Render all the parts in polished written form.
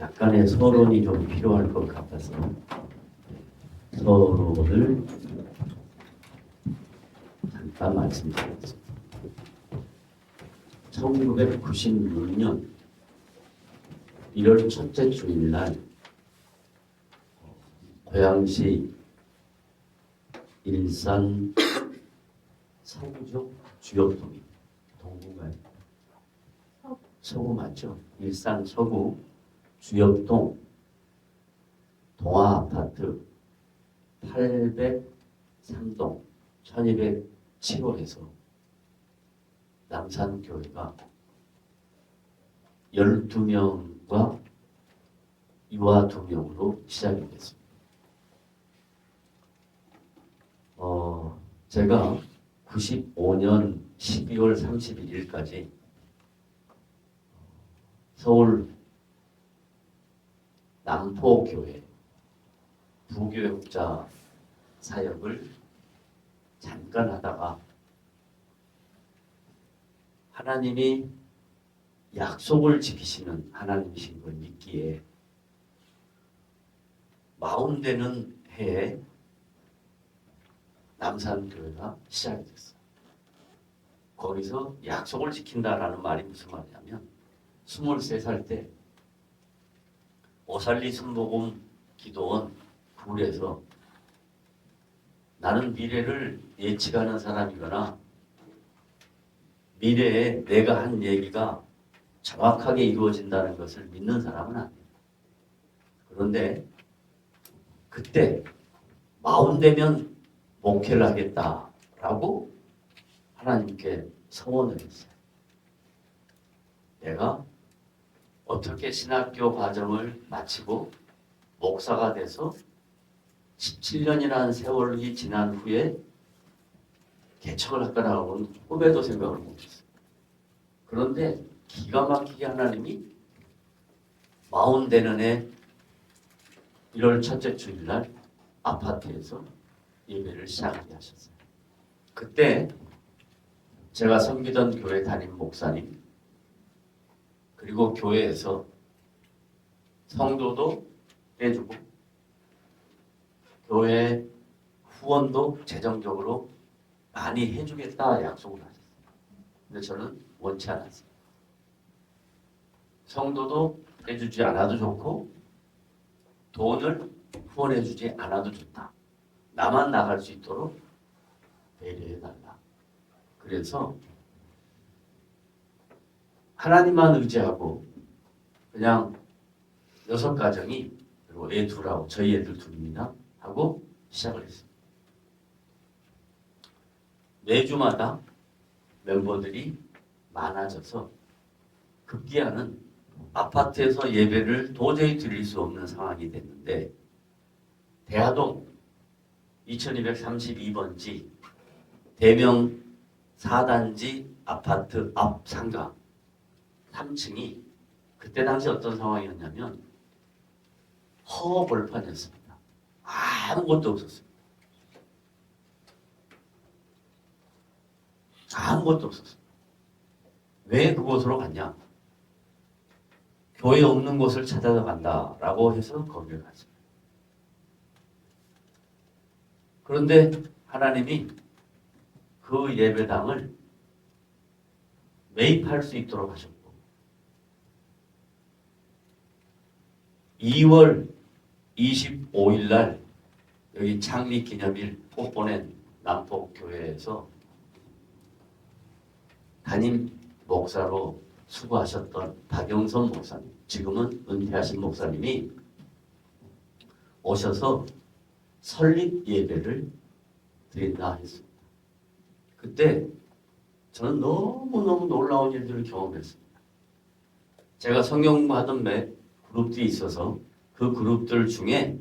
약간의 서론이 좀 필요할 것 같아서 서론을 잠깐 말씀드리겠습니다. 1996년 1월 첫째 주일날 고양시 일산 서구죠? 주역동이 동구가요? 서구 맞죠? 일산 서구 주역동 동아아파트 803동 1207호에서 남산교회가 12명과 유아 2명으로 시작이 됐습니다. 제가 95년 12월 31일까지 서울 남포교회 부교육자 사역을 잠깐 하다가 하나님이 약속을 지키시는 하나님이신 걸 믿기에 40되는 해에 남산교회가 시작이 됐어요. 거기서 약속을 지킨다라는 말이 무슨 말이냐면 23살 때 오살리 순복음 기도원 굴에서 나는 미래를 예측하는 사람이거나 미래에 내가 한 얘기가 정확하게 이루어진다는 것을 믿는 사람은 아니에요. 그런데 그때 40되면 목회를 하겠다라고 하나님께 서원을 했어요. 내가 어떻게 신학교 과정을 마치고 목사가 돼서 17년이라는 세월이 지난 후에 개척을 할 거라고는 꿈에도 생각을 못했어요. 그런데 기가 막히게 하나님이 40되는 해 1월 첫째 주일날 아파트에서 예배를 시작하게 하셨어요. 그때 제가 섬기던 교회 담임 목사님 그리고 교회에서 성도도 빼주고 교회 후원도 재정적으로 많이 해주겠다 약속을 하셨어요. 근데 저는 원치 않았어요. 성도도 해주지 않아도 좋고 돈을 후원해주지 않아도 좋다. 나만 나갈 수 있도록 배려해달라. 그래서 하나님만 의지하고 그냥 6가정이 그리고 애 둘하고 저희 애들 둘입니다. 하고 시작을 했습니다. 매주마다 멤버들이 많아져서 급기야는 아파트에서 예배를 도저히 드릴 수 없는 상황이 됐는데 대하동 2232번지 대명 4단지 아파트 앞 상가 3층이 그때 당시 어떤 상황이었냐면 허벌판이었습니다. 아무것도 없었습니다. 아무것도 없었습니다. 왜 그곳으로 갔냐? 교회 없는 곳을 찾아서 간다라고 해서 거기를 갔습니다. 그런데 하나님이 그 예배당을 매입할 수 있도록 하셨고 2월 25일 날 여기 창립기념일 꽃보낸 남포교회에서 담임 목사로 수고하셨던 박영선 목사님, 지금은 은퇴하신 목사님이 오셔서 설립 예배를 드린다 했습니다. 그때 저는 너무너무 놀라운 일들을 경험했습니다. 제가 성경 공부하던 그룹들이 있어서 그 그룹들 중에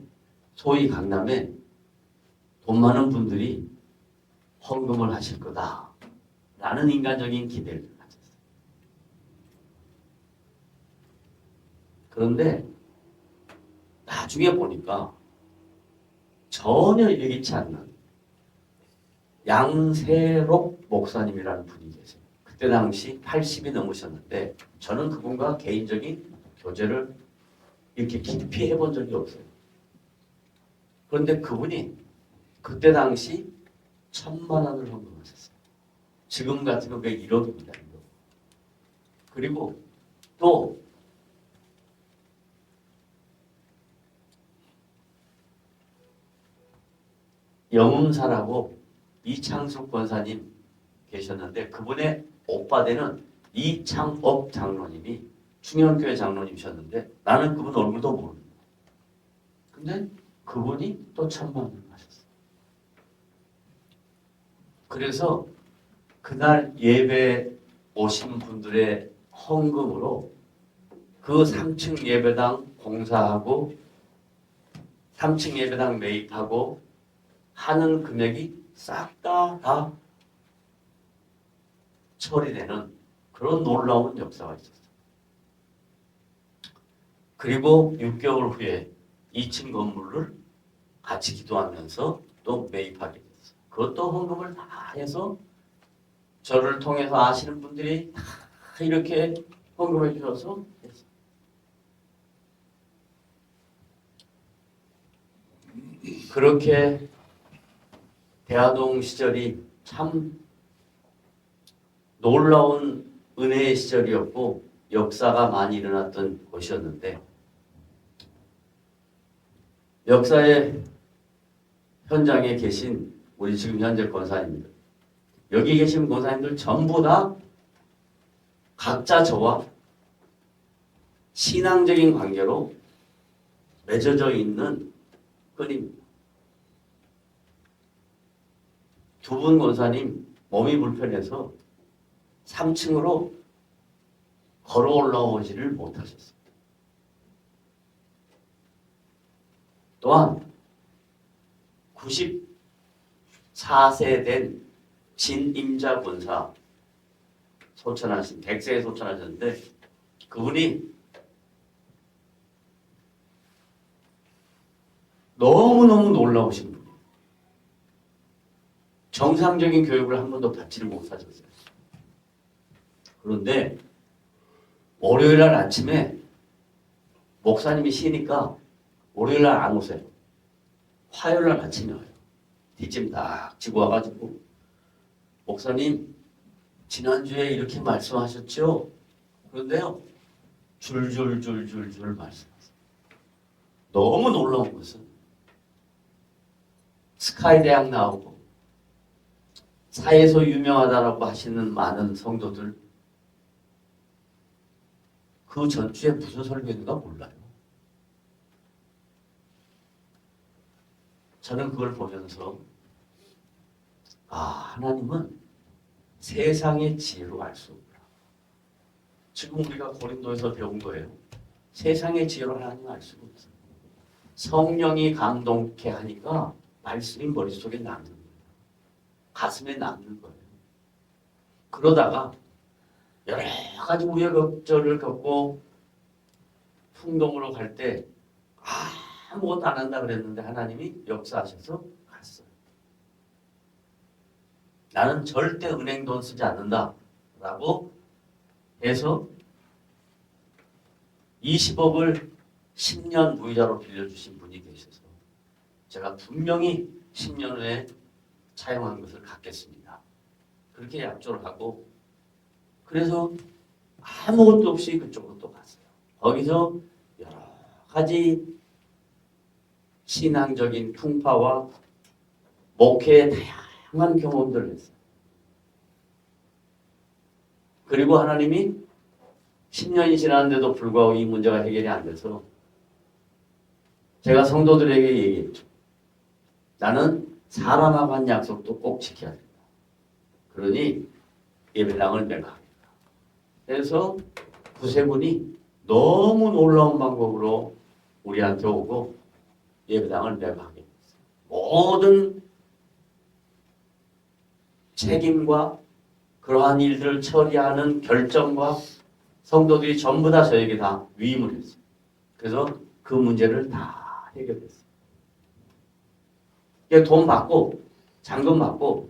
소위 강남에 돈 많은 분들이 헌금을 하실 거다 라는 인간적인 기대를 가졌어요. 그런데 나중에 보니까 전혀 예기치 않는 양세록 목사님이라는 분이 계세요. 그때 당시 80이 넘으셨는데 저는 그분과 개인적인 교제를 이렇게 깊이 해본 적이 없어요. 그런데 그분이 그때 당시 1,000만 원을 헌금하셨어요. 지금 같으면 그게 1억입니다. 그리고 또 영음사라고 이창숙 권사님 계셨는데 그분의 오빠되는 이창업 장로님이 충현교회 장로님이셨는데 나는 그분 얼굴도 모릅니다. 근데 그분이 또 1,000만 원을 하셨어요. 그래서 그날 예배 오신 분들의 헌금으로 그 3층 예배당 공사하고 3층 예배당 매입하고 하는 금액이 싹 다 처리되는 그런 놀라운 역사가 있었어요. 그리고 6개월 후에 2층 건물을 같이 기도하면서 또 매입하게 됐어요. 그것도 헌금을 다 해서 저를 통해서 아시는 분들이 다 이렇게 헌금해 주셔서 했어요. 그렇게 대화동 시절이 참 놀라운 은혜의 시절이었고 역사가 많이 일어났던 곳이었는데 역사의 현장에 계신 우리 지금 현재 권사님들 여기 계신 권사님들 전부 다 각자 저와 신앙적인 관계로 맺어져 있는 끈입니다. 두 분 권사님 몸이 불편해서 3층으로 걸어 올라오지를 못하셨습니다. 또한 94세 된 진임자 권사 소천하신 100세에 소천하셨는데 그분이 너무너무 놀라우신 분이에요. 정상적인 교육을 한 번도 받지를 못하셨어요. 그런데 월요일날 아침에 목사님이 쉬니까 월요일날 안 오세요. 화요일날 아침에 와요. 뒷짐 딱 지고 와가지고 목사님 지난주에 이렇게 말씀하셨죠? 그런데요 줄줄줄줄줄 말씀하세요. 너무 놀라운 것은 스카이 대학 나오고 사에서 유명하다라고 하시는 많은 성도들 그 전주에 무슨 설교인가 몰라요. 저는 그걸 보면서 하나님은 세상의 지혜로 알 수 없구나. 지금 우리가 고린도에서 배운 거예요. 세상의 지혜로 하나님은 알 수가 없어요. 성령이 감동케 하니까 말씀이 머릿속에 남는 거예요. 가슴에 남는 거예요. 그러다가 여러 가지 우여곡절을 겪고 풍동으로 갈 때 아무것도 안 한다 그랬는데 하나님이 역사하셔서 갔어요. 나는 절대 은행 돈 쓰지 않는다 라고 해서 20억을 10년 무이자로 빌려주신 분이 계셔서 제가 분명히 10년 후에 차용한 것을 갚겠습니다. 그렇게 약조를 하고 그래서 아무것도 없이 그쪽으로 또 갔어요. 거기서 여러 가지 신앙적인 풍파와 목회의 다양한 경험들을 했어요. 그리고 하나님이 10년이 지났는데도 불구하고 이 문제가 해결이 안 돼서 제가 성도들에게 얘기했죠. 나는 사람하고 한 약속도 꼭 지켜야 된다. 그러니 예배당을 매각하겠다. 그래서 구세군이 너무 놀라운 방법으로 우리한테 오고 예배당을 매각하게 됐어요. 모든 책임과 그러한 일들을 처리하는 결정과 성도들이 전부 다 저에게 다 위임을 했어요. 그래서 그 문제를 다 해결했어요. 돈 받고 잔금 받고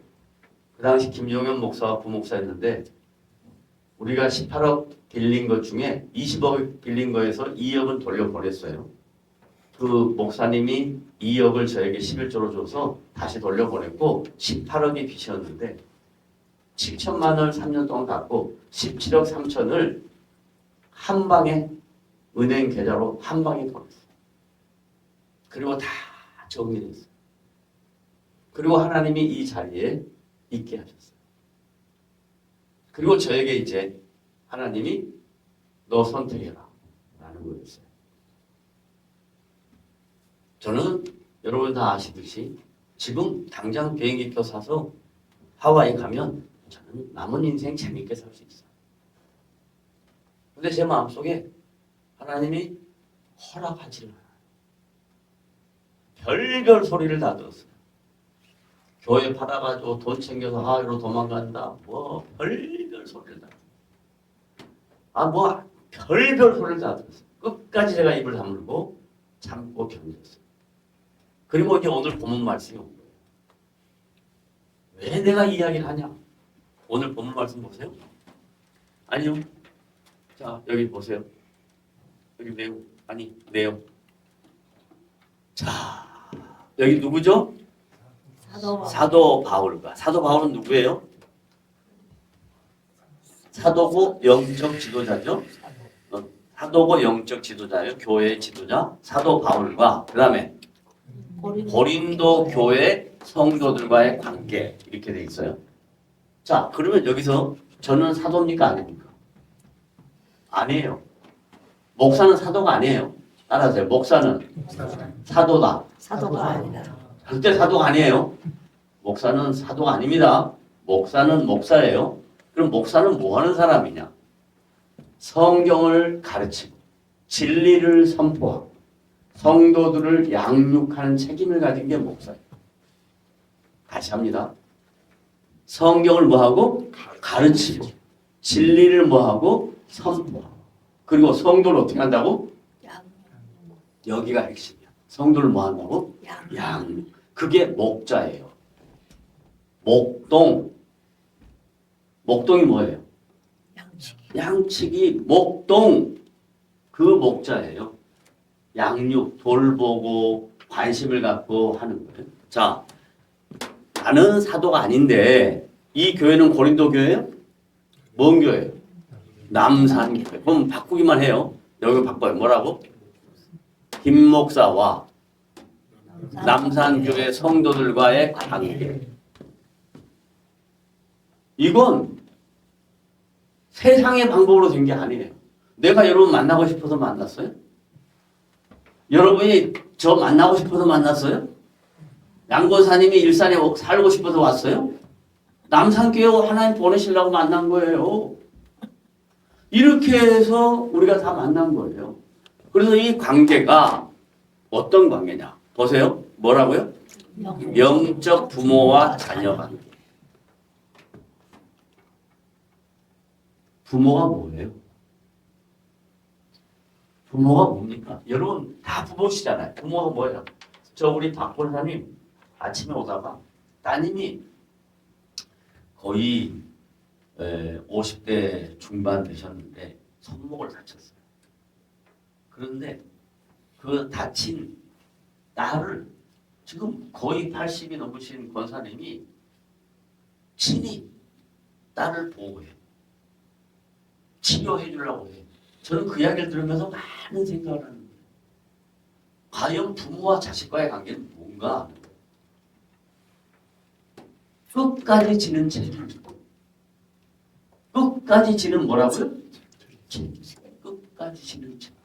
그 당시 김종현 목사가 부목사였는데 우리가 18억 빌린 것 중에 20억 빌린 거에서 2억은 돌려보냈어요. 그 목사님이 2억을 저에게 11조로 줘서 다시 돌려보냈고 18억이 빚이었는데 7천만 원을 3년 동안 갚고 17억 3천을 한 방에 은행 계좌로 한 방에 보냈어요. 그리고 다 정리했어요. 그리고 하나님이 이 자리에 있게 하셨어요. 그리고 저에게 이제 하나님이 너 선택해라 라는 거였어요. 저는 여러분 다 아시듯이 지금 당장 비행기표 사서 하와이 가면 저는 남은 인생 재밌게 살 수 있어요. 근데 제 마음속에 하나님이 허락하지 않아요. 별별 소리를 다 들었어요. 교회 받아가지고 돈 챙겨서 하와이로 도망간다. 뭐 별별 소리를 다 뭐 별별 소리를 다 들었어요. 끝까지 제가 입을 다물고 참고 견뎠어요. 그리고 이제 오늘 본문 말씀이 온 거예요. 왜 내가 이야기를 하냐? 오늘 본문 말씀 보세요. 아니요. 자, 여기 보세요. 여기 내용. 자, 여기 누구죠? 사도 바울과. 사도 바울은 누구예요? 사도고 영적 지도자죠. 사도고 영적 지도자예요. 교회의 지도자. 사도 바울과 그 다음에 고린도 교회 성도들과의 관계 이렇게 돼 있어요. 자, 그러면 여기서 저는 사도입니까 아닙니까? 아니에요. 목사는 사도가 아니에요. 따라하세요. 목사는 사도다. 사도가 아니다. 절대 사도가 아니에요. 목사는 사도가 아닙니다. 목사는 목사예요. 그럼 목사는 뭐 하는 사람이냐? 성경을 가르치고 진리를 선포하고 성도들을 양육하는 책임을 가진 게 목사예요. 다시 합니다. 성경을 뭐하고? 가르치고 진리를 뭐하고? 선포하고 그리고 성도를 어떻게 한다고? 여기가 핵심이야. 성도를 뭐한다고? 양육. 그게 목자예요. 목동이 뭐예요? 양치기 목동. 그 목자예요. 양육, 돌보고 관심을 갖고 하는 거예요. 자, 나는 사도가 아닌데 이 교회는 고린도 교회예요? 뭔 교회예요? 남산교회. 그럼 바꾸기만 해요. 여기 바꿔요. 뭐라고? 김 목사와 남산교회 성도들과의 관계. 이건 세상의 방법으로 된 게 아니에요. 내가 여러분 만나고 싶어서 만났어요? 여러분이 저 만나고 싶어서 만났어요? 양권사님이 일산에 살고 싶어서 왔어요? 남산교회 하나님 보내시려고 만난 거예요. 이렇게 해서 우리가 다 만난 거예요. 그래서 이 관계가 어떤 관계냐? 보세요. 뭐라고요? 영적 부모와 자녀 관계. 부모가 뭐예요? 부모가 뭡니까? 여러분 다 부모시잖아요. 부모가 뭐예요? 저 우리 박 권사님 아침에 오다가 따님이 거의 50대 중반 되셨는데 손목을 다쳤어요. 그런데 그 다친 딸을 지금 거의 80이 넘으신 권사님이 친히 딸을 보호해요. 치료해 주려고 해요. 저는 그 이야기를 들으면서 많은 생각을 하는 거예요. 과연 부모와 자식과의 관계는 뭔가? 끝까지 지는 책임. 끝까지 지는 뭐라고요? 끝까지 지는 책임.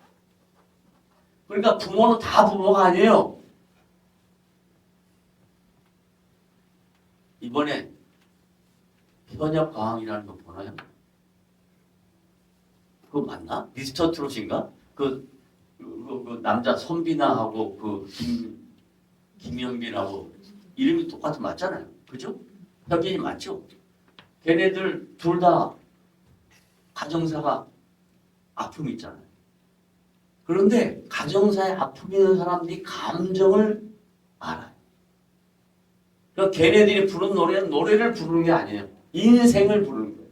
그러니까 부모는 다 부모가 아니에요. 이번에 현역 과학이라는 거 보나요? 그거 맞나? 미스터 트롯인가? 그 남자 손비나하고 그 김현빈하고 이름이 똑같이 맞잖아요. 그죠? 현빈이 맞죠? 걔네들 둘 다 가정사가 아픔이 있잖아요. 그런데 가정사에 아픔이 있는 사람들이 감정을 알아요. 그러니까 걔네들이 부른 노래는 노래를 부르는 게 아니에요. 인생을 부르는 거예요.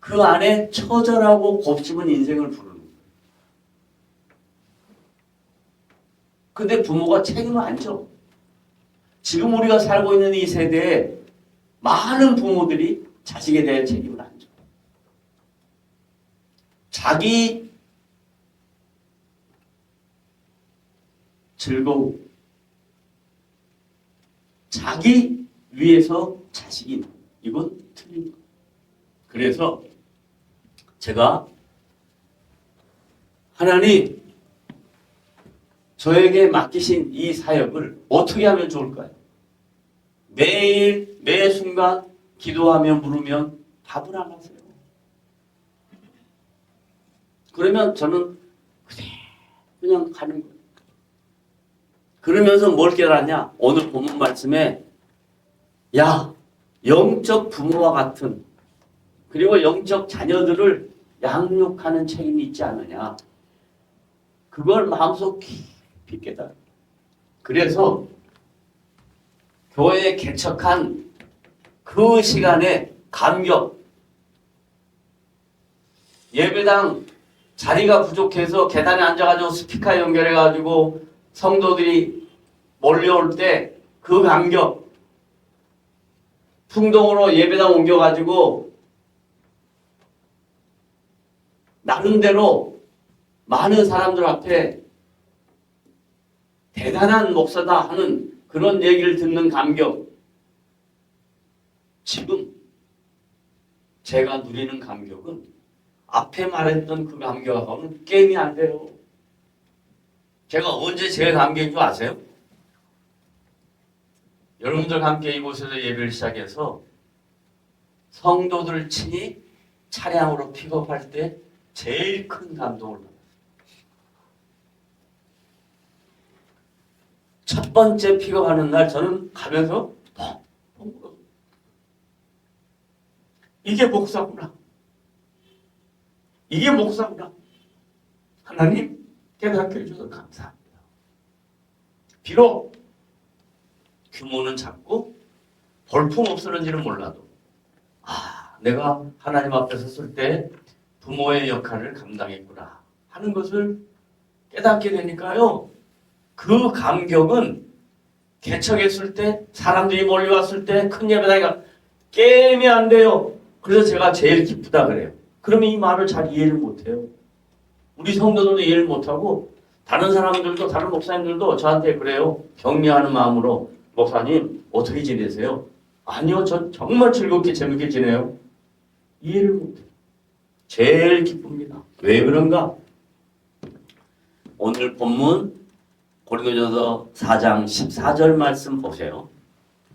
그 안에 처절하고 곱씹은 인생을 부르는 거예요. 근데 부모가 책임을 안 져. 지금 우리가 살고 있는 이 세대에 많은 부모들이 자식에 대한 책임을 안 져. 자기 즐거움, 자기 위해서 자식이 이건 틀린 거예요. 그래서 제가 하나님 저에게 맡기신 이 사역을 어떻게 하면 좋을까요? 매일 매 순간 기도하며 물으면 답을 안 하세요. 그러면 저는 그냥 가는 거예요. 그러면서 뭘 깨달았냐? 오늘 본문 말씀에 야, 영적 부모와 같은 그리고 영적 자녀들을 양육하는 책임이 있지 않느냐. 그걸 마음속 깊이 깨달아. 그래서 교회에 개척한 그 시간에 감격, 예배당 자리가 부족해서 계단에 앉아가지고 스피커 연결해가지고 성도들이 몰려올 때 그 감격, 풍동으로 예배당 옮겨가지고 나름대로 많은 사람들 앞에 대단한 목사다 하는 그런 얘기를 듣는 감격. 지금 제가 누리는 감격은 앞에 말했던 그 감격하고는 게임이 안 돼요. 제가 언제 제일 감격인 줄 아세요? 여러분들과 함께 이곳에서 예배를 시작해서 성도들 친히 차량으로 픽업할 때 제일 큰 감동을 받았어요. 첫 번째 픽업하는 날 저는 가면서 이게 목사구나. 이게 목사구나. 하나님 깨닫게 해주셔서 감사합니다. 비록 규모는 작고 볼품없었는지는 몰라도 내가 하나님 앞에 섰을 때 부모의 역할을 감당했구나 하는 것을 깨닫게 되니까요. 그 감격은 개척했을 때 사람들이 몰려왔을 때 큰 예배당에 게임이 안 돼요. 그래서 제가 제일 기쁘다 그래요. 그러면 이 말을 잘 이해를 못해요. 우리 성도들도 이해를 못하고 다른 사람들도 다른 목사님들도 저한테 그래요. 격려하는 마음으로 목사님 어떻게 지내세요? 아니요, 전 정말 즐겁게 재밌게 지내요. 이해를 못해요. 제일 기쁩니다. 왜 그런가? 오늘 본문 고린도전서 4장 14절 말씀 보세요.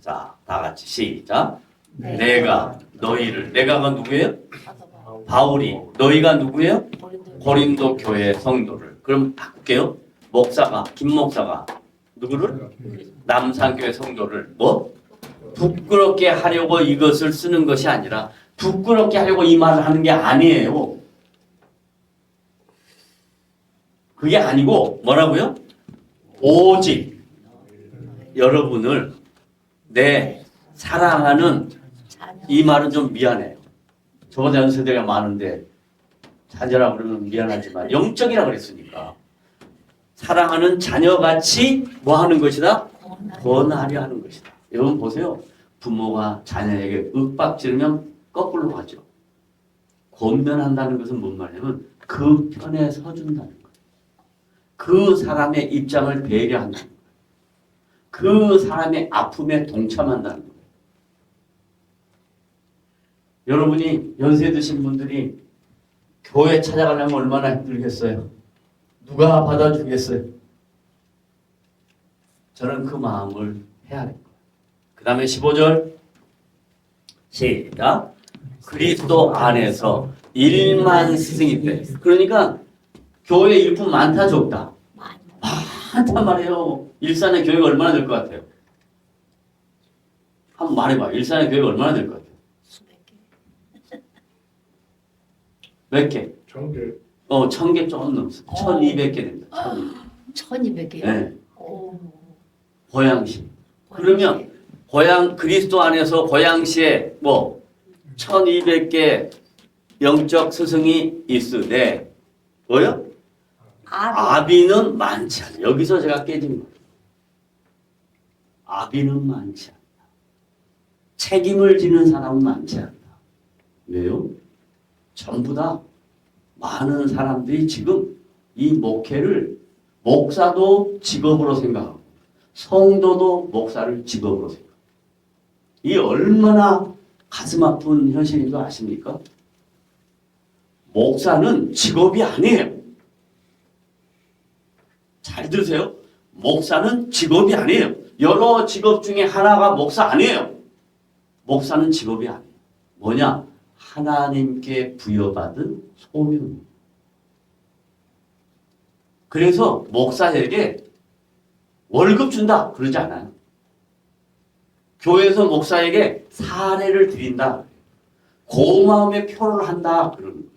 자, 다 같이 시작. 네. 내가 너희를, 내가가 누구예요? 바울이. 너희가 누구예요? 고린도 교회 성도를. 그럼 바꿀게요. 목사가, 김 목사가 누구를? 남산교회 성도를 뭐? 부끄럽게 하려고 이것을 쓰는 것이 아니라 부끄럽게 하려고 이 말을 하는 게 아니에요. 그게 아니고 뭐라고요? 오직 여러분을 내 사랑하는, 이 말은 좀 미안해요. 저보다 연세대가 많은데 자녀라 그러면 미안하지만 영적이라 그랬으니까 사랑하는 자녀같이 뭐 하는 것이다? 권하려 하는 것이다. 여러분 보세요. 부모가 자녀에게 윽박지르면 거꾸로 가죠. 권면한다는 것은 뭔 말이냐면 그 편에 서준다는 거예요. 그 사람의 입장을 배려한다는 거예요. 그 사람의 아픔에 동참한다는 거예요. 여러분이 연세 드신 분들이 교회 찾아가려면 얼마나 힘들겠어요? 누가 받아주겠어요? 저는 그 마음을 헤아릴 거예요. 그 다음에 15절 시작. 그리스도 안에서 1만 스승이 돼. 그러니까 교회 일품 많다 적다? 많단 말이에요. 일산의 교회가 얼마나 될 것 같아요? 한번 말해봐. 일산의 교회가 얼마나 될 것 같아요? 수백 개. 몇 개? 1000개. 1000개 조금 넘었어. 1200개 됩니다. 1200개요? 네. 오. 고양시. 그러면 고양 그리스도 안에서 고양시에 뭐 1200개 영적 스승이 있으되 뭐요? 아, 아비는 많지 않아. 여기서 제가 깨진 거예요. 아비는 많지 않다. 책임을 지는 사람은 많지 않다. 왜요? 전부 다 많은 사람들이 지금 이 목회를 목사도 직업으로 생각하고 성도도 목사를 직업으로 생각합니다. 이 얼마나 가슴 아픈 현실인 줄 아십니까? 목사는 직업이 아니에요. 잘 들으세요. 목사는 직업이 아니에요. 여러 직업 중에 하나가 목사 아니에요. 목사는 직업이 아니에요. 뭐냐? 하나님께 부여받은 소명. 그래서 목사에게 월급 준다 그러지 않아요. 교회에서 목사에게 사례를 드린다. 고마움의 표를 한다 그러는 거예요.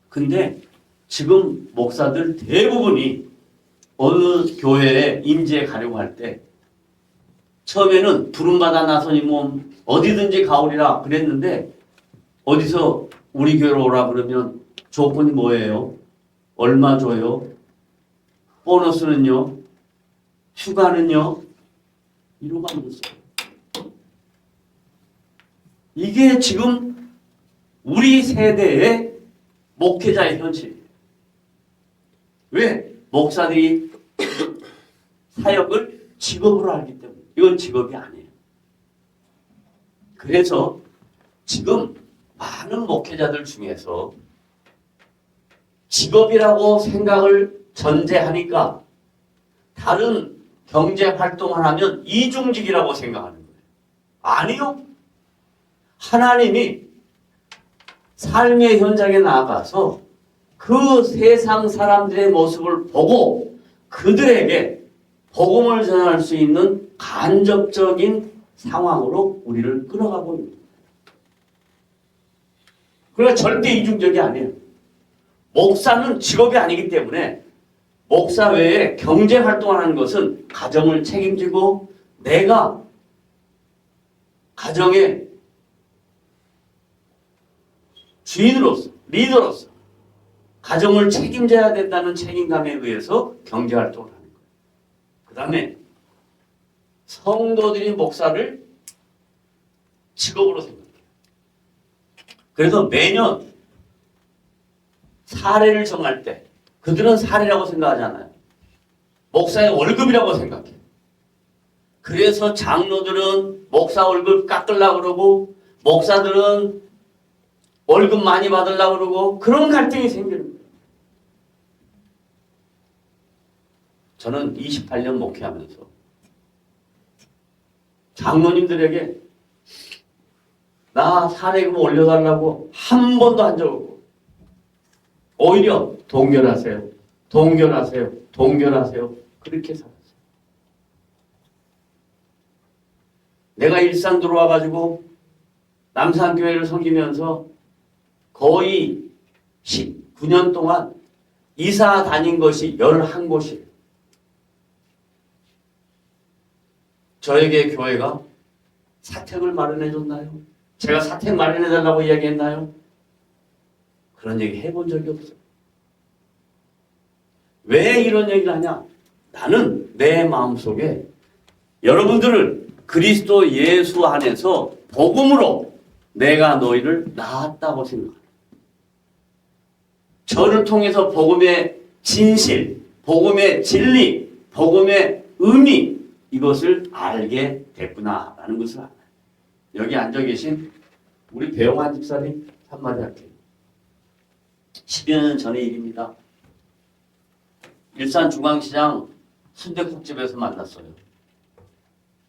근데 지금 목사들 대부분이 어느 교회에 임재에 가려고 할 때 처음에는 부름받아 나서니 뭐 어디든지 가오리라 그랬는데 어디서 우리 교회로 오라 그러면 조건이 뭐예요? 얼마 줘요? 보너스는요? 휴가는요? 이러고만 있어요. 이게 지금 우리 세대의 목회자의 현실이에요. 왜? 목사들이 사역을 직업으로 알기 때문에. 이건 직업이 아니에요. 그래서 지금 많은 목회자들 중에서 직업이라고 생각을 전제하니까 다른 경제 활동을 하면 이중직이라고 생각하는 거예요. 아니요. 하나님이 삶의 현장에 나아가서 그 세상 사람들의 모습을 보고 그들에게 복음을 전할 수 있는 간접적인 상황으로 우리를 끌어가고 있는 거예요. 그러니까 절대 이중적이 아니에요. 목사는 직업이 아니기 때문에 목사 외에 경제 활동을 하는 것은 가정을 책임지고 내가 가정의 주인으로서 리더로서 가정을 책임져야 된다는 책임감에 의해서 경제 활동을 하는 거예요. 그 다음에 성도들이 목사를 직업으로 생각해요. 그래서 매년 사례를 정할 때 그들은 사례라고 생각하잖아요. 목사의 월급이라고 생각해요. 그래서 장로들은 목사 월급 깎으려고 그러고 목사들은 월급 많이 받으려고 그러고 그런 갈등이 생기는 거예요. 저는 28년 목회하면서 장로님들에게 나 사례금 올려달라고 한 번도 한 적 없고 오히려 동결하세요. 동결하세요. 동결하세요. 그렇게 살았어요. 내가 일산 들어와가지고 남산교회를 섬기면서 거의 19년 동안 이사 다닌 것이 11곳이에요. 저에게 교회가 사택을 마련해 줬나요? 제가 사택 마련해 달라고 이야기했나요? 그런 얘기 해본 적이 없어요. 왜 이런 얘기를 하냐? 나는 내 마음속에 여러분들을 그리스도 예수 안에서 복음으로 내가 너희를 낳았다고 생각합니다. 저를 통해서 복음의 진실, 복음의 진리, 복음의 의미 이것을 알게 됐구나라는 것을 알아요. 여기 앉아 계신 우리 배용환 집사님 한마디 할게요. 10여 년 전의 일입니다. 일산 중앙시장 순댓국집에서 만났어요.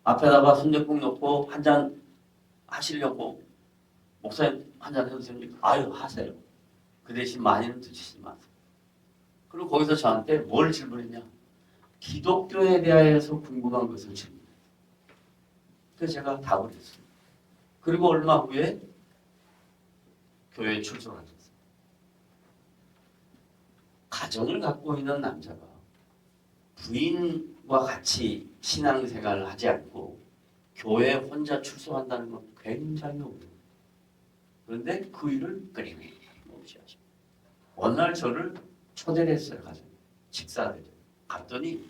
앞에다가 순댓국 넣고 한잔 하시려고 목사님 한잔 해도 됩니까? 아유 하세요. 그 대신 많이는 드시지 마세요. 그리고 거기서 저한테 뭘 질문했냐? 기독교에 대하여서 궁금한 것을 질문했어요. 그래서 제가 답을 했어요. 그리고 얼마 후에 교회에 출석하셨어요. 가정을 갖고 있는 남자가 부인과 같이 신앙생활을 하지 않고 교회에 혼자 출석한다는 건 굉장히 어려워요. 그런데 그 일을 끊임없이 하십니다. 어느 날 저를 초대를 했어요. 가서 식사를 갔더니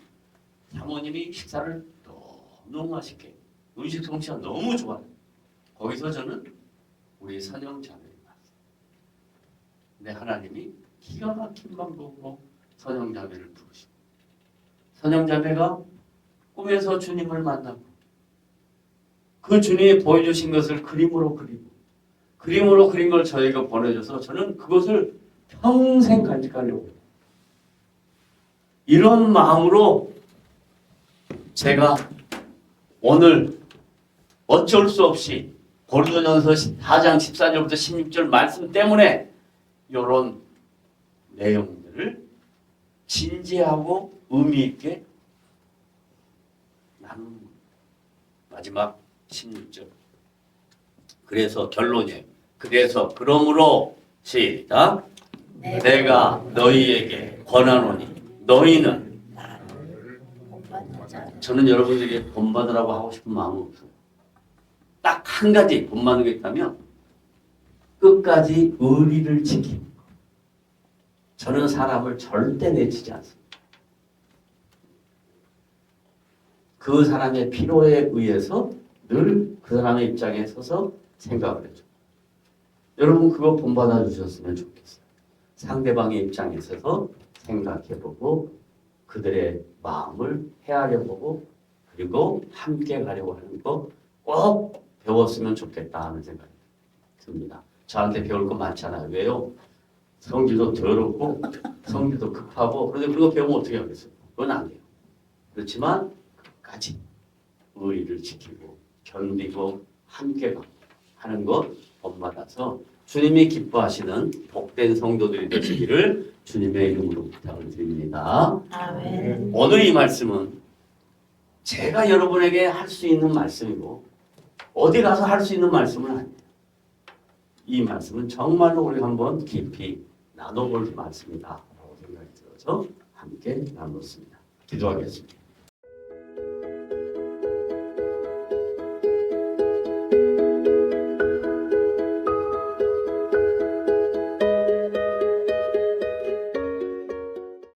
사모님이 식사를 너무 맛있게 음식 솜씨가 너무 좋아요. 거기서 저는 우리 선영 자매를 봤어요. 근데 하나님이 기가 막힌 방법으로 선영 자매를 부르시고 선영 자매가 꿈에서 주님을 만나고 그 주님이 보여주신 것을 그림으로 그리고 그림으로 그린 걸 저희가 보내줘서 저는 그것을 평생 간직하려고 이런 마음으로 제가 오늘 어쩔 수 없이 고린도전서 4장 14절부터 16절 말씀 때문에 이런 내용들을 진지하고 의미 있게 나누는 거예요. 마지막 16절. 그래서 결론이에요. 그래서 그러므로 시작. 내가 너희에게 권하노니 너희는 저는 여러분에게 본받으라고 하고 싶은 마음은 없어요. 딱 한 가지 본받는 게 있다면 끝까지 의리를 지키는 것. 저는 사람을 절대 내치지 않습니다. 그 사람의 필요에 의해서 늘 그 사람의 입장에 서서 생각을 해줘. 여러분 그거 본받아 주셨으면 좋겠어요. 상대방의 입장에 서서 생각해보고 그들의 마음을 헤아려보고 그리고 함께 가려고 하는 거 꼭 배웠으면 좋겠다 하는 생각이 듭니다. 저한테 배울 거 많잖아요. 왜요? 성질도 더럽고 성질도 급하고 그런데 그거 배우면 어떻게 하겠어요? 그건 안 돼요. 그렇지만 끝까지 의리를 지키고 견디고 함께 하는 것 본받아서 주님이 기뻐하시는 복된 성도들이 되시기를 주님의 이름으로 부탁을 드립니다. 아멘. 오늘 이 말씀은 제가 여러분에게 할 수 있는 말씀이고 어디 가서 할 수 있는 말씀은 아니에요. 이 말씀은 정말로 우리가 한번 깊이 나눠볼 말씀이다 라고 생각이 들어서 함께 나눴습니다. 기도하겠습니다.